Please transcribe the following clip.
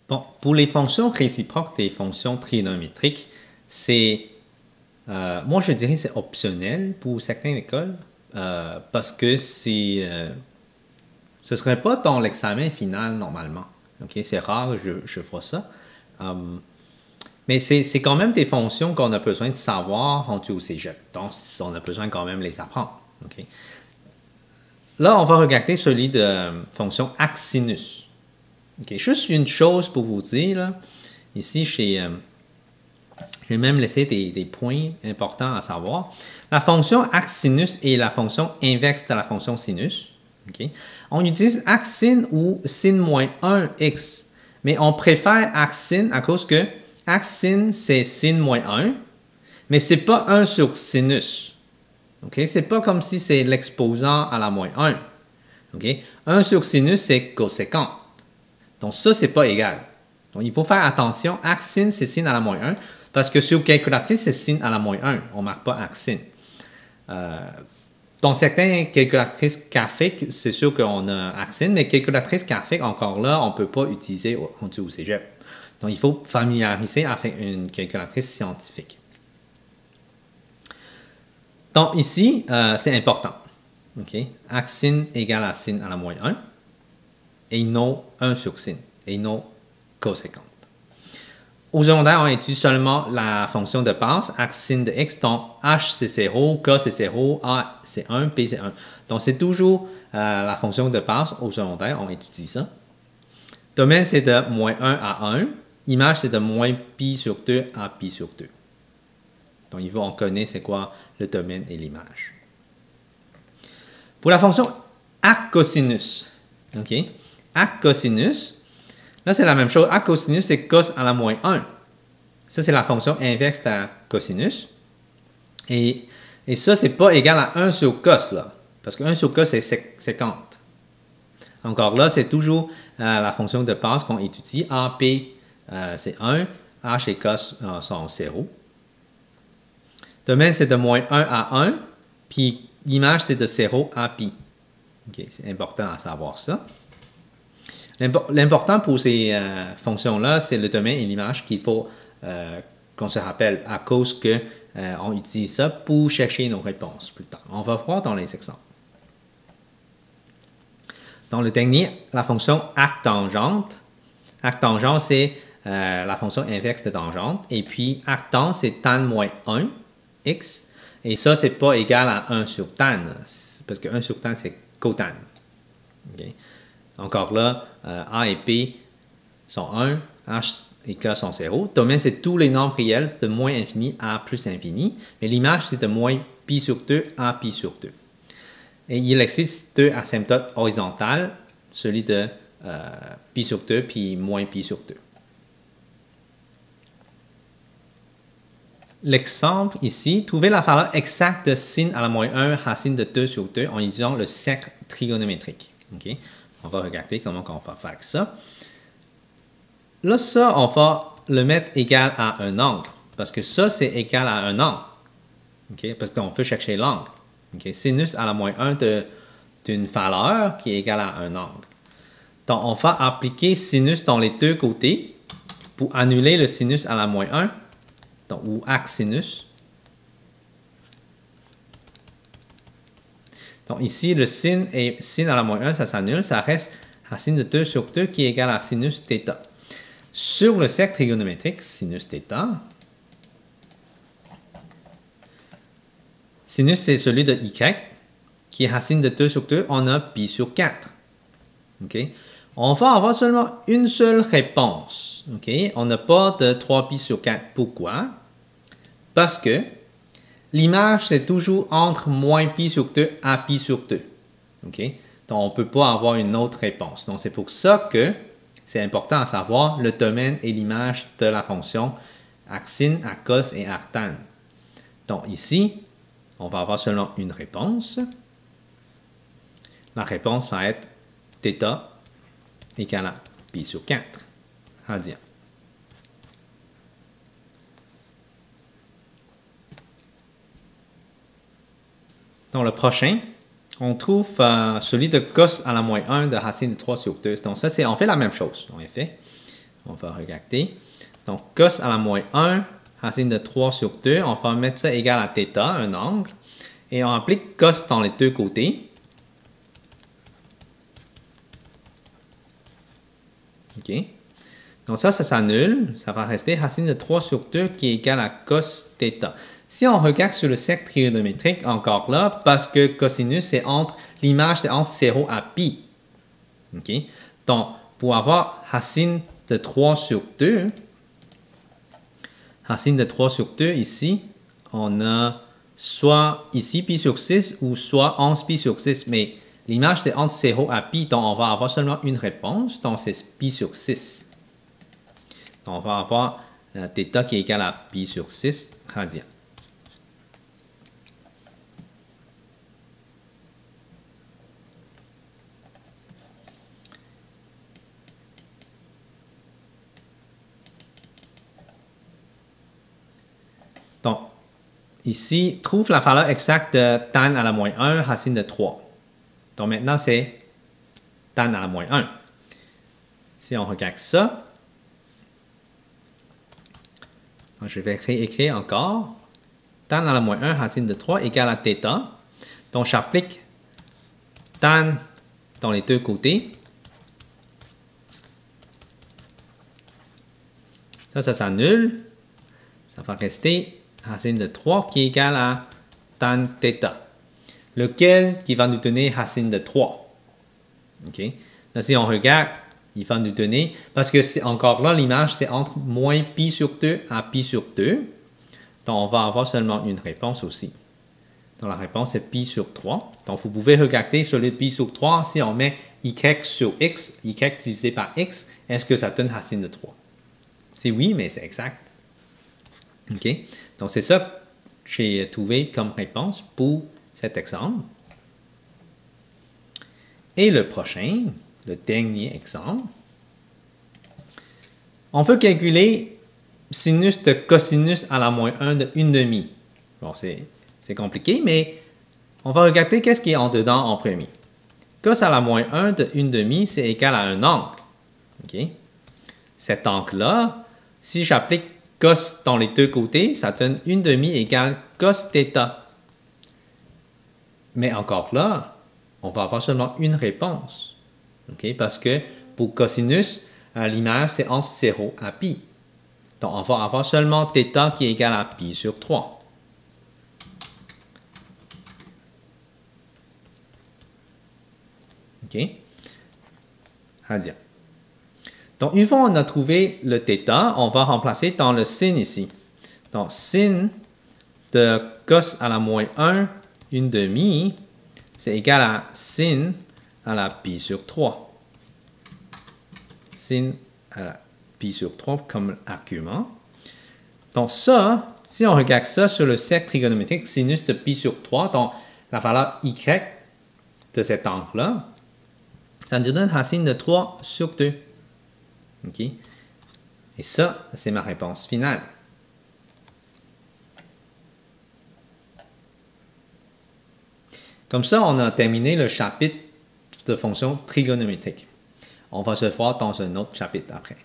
Bon, pour les fonctions réciproques des fonctions trigonométriques, c'est, moi je dirais c'est optionnel pour certaines écoles parce que ce serait pas dans l'examen final normalement. Ok, c'est rare, je ferai ça. Euh, mais c'est quand même des fonctions qu'on a besoin de savoir rendu au cégep. Donc, on a besoin quand même de les apprendre. Ok. Là, on va regarder celui de fonction arcsinus. Ok, juste une chose pour vous dire, là. Ici, j'ai même laissé des points importants à savoir. La fonction arcsinus est la fonction inverse de la fonction sinus. Okay. On utilise arcsine ou sin moins 1x, mais on préfère arcsine à cause que arcsine, c'est sin moins 1, mais ce n'est pas 1 sur sinus. Okay? Ce n'est pas comme si c'est l'exposant à la moins 1. Okay? 1 sur sinus, c'est coséquent. Donc ça, c'est pas égal. Donc il faut faire attention. Arcsine, c'est sin à la moins 1, parce que sur calculatrice, c'est sin à la moins 1. On ne marque pas arcsine. Dans certaines calculatrices graphiques, c'est sûr qu'on a arcsine, mais calculatrice graphique, encore là, on ne peut pas utiliser au cégep. Donc, il faut familiariser avec une calculatrice scientifique. Donc, ici, c'est important. Okay? Arcsine égale à sin à la moins 1 et non 1 sur sin et non coséquente. Au secondaire, on étudie seulement la fonction de base, arcsine de x, donc h c'est 0, k c'est 0, a c'est 1, p c'est 1. Donc c'est toujours la fonction de base. Au secondaire, on étudie ça. Domaine, c'est de moins 1 à 1. Image, c'est de moins pi sur 2 à pi sur 2. Donc il faut on connaît c'est quoi le domaine et l'image. Pour la fonction arccosinus, ok, arccosinus, là, c'est la même chose. Arccosinus, c'est cos à la moins 1. Ça, c'est la fonction inverse de la cosinus. Et ça, c'est pas égal à 1 sur cos, là. Parce que 1 sur cos, c'est 50. Encore là, c'est toujours la fonction de base qu'on étudie. AP, c'est 1. H et cos sont 0. Domaine, c'est de moins 1 à 1. Puis, l'image, c'est de 0 à pi. Okay, c'est important à savoir ça. L'important pour ces fonctions-là, c'est le domaine et l'image qu'il faut qu'on se rappelle à cause qu'on utilise ça pour chercher nos réponses plus tard. On va voir dans les exemples. Dans le dernier, la fonction arctangente. Arctangente, c'est la fonction inverse de tangente. Et puis, arctan, c'est tan moins 1, x. Et ça, c'est pas égal à 1 sur tan. Parce que 1 sur tan, c'est cotan. Okay. Encore là, A et P sont 1, H et K sont 0. Domaine, c'est tous les nombres réels de moins infini à plus infini. Mais l'image, c'est de moins pi sur 2 à pi sur 2. Et il existe deux asymptotes horizontales, celui de pi sur 2 puis moins pi sur 2. L'exemple ici, trouver la valeur exacte de sin à la moins 1 racine de 2 sur 2 en utilisant le cercle trigonométrique. Okay? On va regarder comment on va faire ça. Là, ça, on va le mettre égal à un angle. Parce que ça, c'est égal à un angle. Okay? Parce qu'on veut chercher l'angle. Okay? Sinus à la moins 1 d'une valeur qui est égale à un angle. Donc, on va appliquer sinus dans les deux côtés pour annuler le sinus à la moins 1, donc, ou arcsinus. Donc ici, le sin et sin à la moins 1, ça s'annule. Ça reste racine de 2 sur 2 qui est égal à sinus θ. Sur le cercle trigonométrique, sinus θ, sinus c'est celui de y, qui est racine de 2 sur 2, on a pi sur 4. Okay? On va avoir seulement une seule réponse. Okay? On n'a pas de 3 pi sur 4. Pourquoi? Parce que l'image, c'est toujours entre moins pi sur 2 à pi sur 2. Okay? Donc, on ne peut pas avoir une autre réponse. Donc, c'est pour ça que c'est important à savoir le domaine et l'image de la fonction arcsine, arccos et arctan. Donc, ici, on va avoir seulement une réponse. La réponse va être θ égale à pi sur 4 radian. Dans le prochain, on trouve celui de cos à la moins 1 de racine de 3 sur 2. Donc ça, c'est on fait la même chose, en effet. On va regarder. Donc, cos à la moins 1, racine de 3 sur 2. On va mettre ça égal à θ, un angle. Et on applique cos dans les deux côtés. OK. Donc ça s'annule. Ça va rester racine de 3 sur 2 qui est égal à cos θ. Si on regarde sur le cercle trigonométrique, encore là, parce que cosinus, c'est entre, l'image, c'est entre 0 à pi. OK. Donc, pour avoir racine de 3 sur 2, racine de 3 sur 2 ici, on a soit ici pi sur 6 ou soit 11 pi sur 6. Mais l'image, c'est entre 0 à pi, donc on va avoir seulement une réponse, donc c'est pi sur 6. Donc on va avoir θ qui est égal à pi sur 6 radians. Donc, ici, trouve la valeur exacte de tan à la moins 1, racine de 3. Donc maintenant, c'est tan à la moins 1. Si on regarde ça, donc je vais réécrire encore. Tan à la moins 1, racine de 3 égale à θ. Donc j'applique tan dans les deux côtés. Ça s'annule. Ça va rester racine de 3 qui est égale à tan θ. Lequel qui va nous donner racine de 3. OK? Là, si on regarde, il va nous donner, parce que c'est encore là, l'image, c'est entre moins pi sur 2 à pi sur 2. Donc, on va avoir seulement une réponse aussi. Donc, la réponse est pi sur 3. Donc, vous pouvez regarder sur le pi sur 3, si on met y sur x, y divisé par x, est-ce que ça donne racine de 3? C'est oui, mais c'est exact. OK? Donc, c'est ça que j'ai trouvé comme réponse pour cet exemple. Et le prochain, le dernier exemple, on veut calculer sinus de cosinus à la moins 1 de 1/2. Bon, c'est compliqué, mais on va regarder qu'est-ce qui est en dedans en premier. Cos à la moins 1 de 1/2, c'est égal à un angle. OK? Cet angle-là, si j'applique cos dans les deux côtés, ça donne 1/2 égale cos θ. Mais encore là, on va avoir seulement une réponse. Okay? Parce que pour cosinus, l'image, c'est entre 0 à pi. Donc, on va avoir seulement θ qui est égal à pi sur 3. OK? Radian. Donc, une fois on a trouvé le θ, on va remplacer dans le sin ici. Donc, sin de cos à la moins 1, 1/2, c'est égal à sin à la pi sur 3. Sin à la pi sur 3 comme argument. Donc ça, si on regarde ça sur le cercle trigonométrique, sinus de pi sur 3, donc la valeur y de cet angle-là, ça nous donne racine de 3 sur 2. OK? Et ça, c'est ma réponse finale. Comme ça, on a terminé le chapitre de fonctions trigonométriques. On va se voir dans un autre chapitre après.